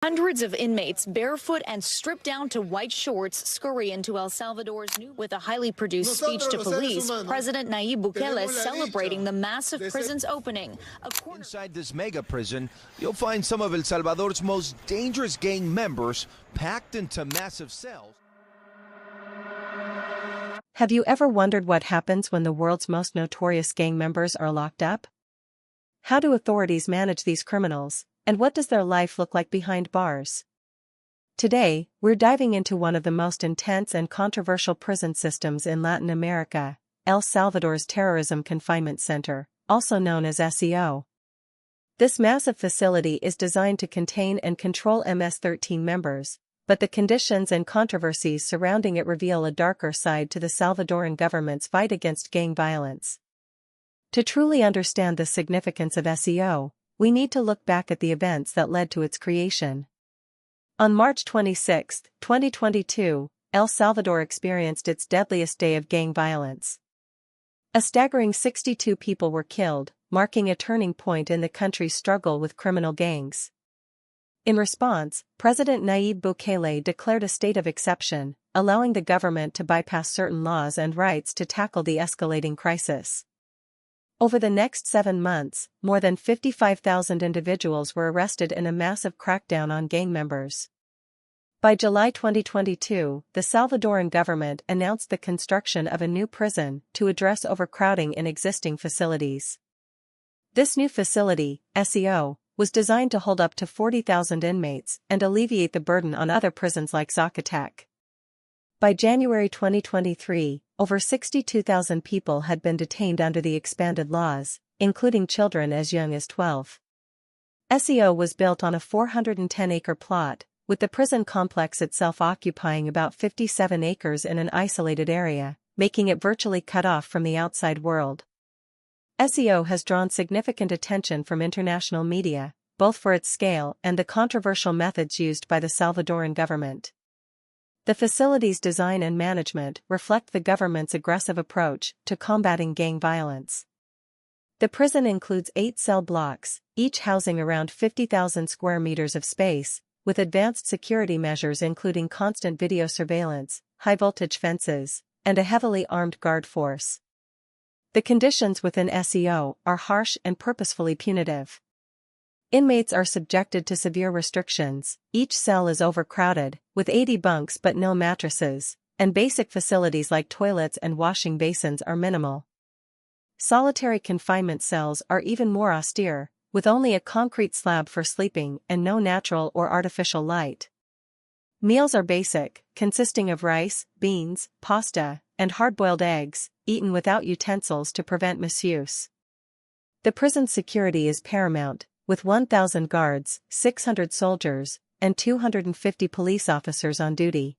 Hundreds of inmates, barefoot and stripped down to white shorts, scurry into El Salvador's new. With a highly produced speech to police, President Nayib Bukele celebrating the massive prison's opening. Inside this mega prison, you'll find some of El Salvador's most dangerous gang members packed into massive cells. Have you ever wondered what happens when the world's most notorious gang members are locked up? How do authorities manage these criminals? And what does their life look like behind bars? Today, we're diving into one of the most intense and controversial prison systems in Latin America, El Salvador's Terrorism Confinement Center, also known as SEO. This massive facility is designed to contain and control MS-13 members, but the conditions and controversies surrounding it reveal a darker side to the Salvadoran government's fight against gang violence. To truly understand the significance of SEO, we need to look back at the events that led to its creation. On March 26, 2022, El Salvador experienced its deadliest day of gang violence. A staggering 62 people were killed, marking a turning point in the country's struggle with criminal gangs. In response, President Nayib Bukele declared a state of exception, allowing the government to bypass certain laws and rights to tackle the escalating crisis. Over the next 7 months, more than 55,000 individuals were arrested in a massive crackdown on gang members. By July 2022, the Salvadoran government announced the construction of a new prison to address overcrowding in existing facilities. This new facility, SEO, was designed to hold up to 40,000 inmates and alleviate the burden on other prisons like Zacatec. By January 2023, over 62,000 people had been detained under the expanded laws, including children as young as 12. SEO was built on a 410-acre plot, with the prison complex itself occupying about 57 acres in an isolated area, making it virtually cut off from the outside world. SEO has drawn significant attention from international media, both for its scale and the controversial methods used by the Salvadoran government. The facility's design and management reflect the government's aggressive approach to combating gang violence. The prison includes 8 cell blocks, each housing around 50,000 square meters of space, with advanced security measures including constant video surveillance, high-voltage fences, and a heavily armed guard force. The conditions within SEO are harsh and purposefully punitive. Inmates are subjected to severe restrictions, each cell is overcrowded, with 80 bunks but no mattresses, and basic facilities like toilets and washing basins are minimal. Solitary confinement cells are even more austere, with only a concrete slab for sleeping and no natural or artificial light. Meals are basic, consisting of rice, beans, pasta, and hard-boiled eggs, eaten without utensils to prevent misuse. The prison's security is paramount, with 1,000 guards, 600 soldiers, and 250 police officers on duty.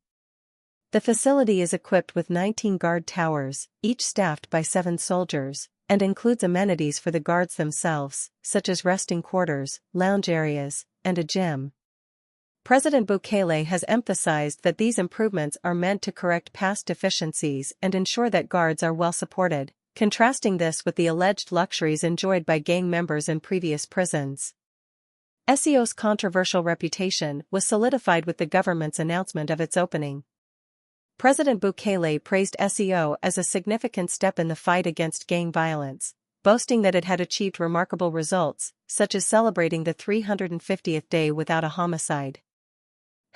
The facility is equipped with 19 guard towers, each staffed by 7 soldiers, and includes amenities for the guards themselves, such as resting quarters, lounge areas, and a gym. President Bukele has emphasized that these improvements are meant to correct past deficiencies and ensure that guards are well supported, contrasting this with the alleged luxuries enjoyed by gang members in previous prisons. SEO's controversial reputation was solidified with the government's announcement of its opening. President Bukele praised SEO as a significant step in the fight against gang violence, boasting that it had achieved remarkable results, such as celebrating the 350th day without a homicide.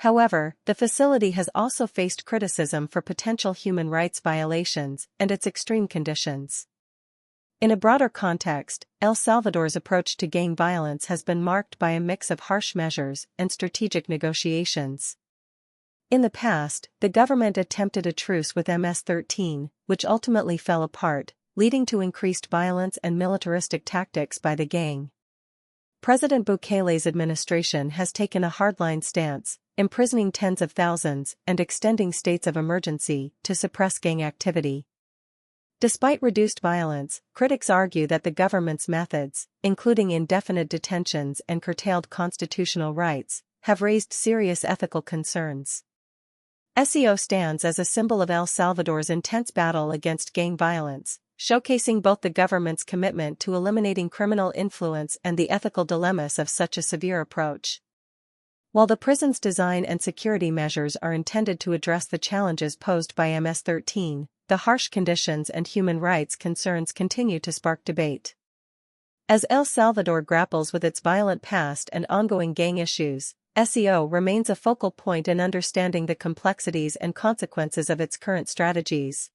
However, the facility has also faced criticism for potential human rights violations and its extreme conditions. In a broader context, El Salvador's approach to gang violence has been marked by a mix of harsh measures and strategic negotiations. In the past, the government attempted a truce with MS-13, which ultimately fell apart, leading to increased violence and militaristic tactics by the gang. President Bukele's administration has taken a hardline stance, imprisoning tens of thousands and extending states of emergency to suppress gang activity. Despite reduced violence, critics argue that the government's methods, including indefinite detentions and curtailed constitutional rights, have raised serious ethical concerns. SEO stands as a symbol of El Salvador's intense battle against gang violence, showcasing both the government's commitment to eliminating criminal influence and the ethical dilemmas of such a severe approach. While the prison's design and security measures are intended to address the challenges posed by MS-13, the harsh conditions and human rights concerns continue to spark debate. As El Salvador grapples with its violent past and ongoing gang issues, SEO remains a focal point in understanding the complexities and consequences of its current strategies.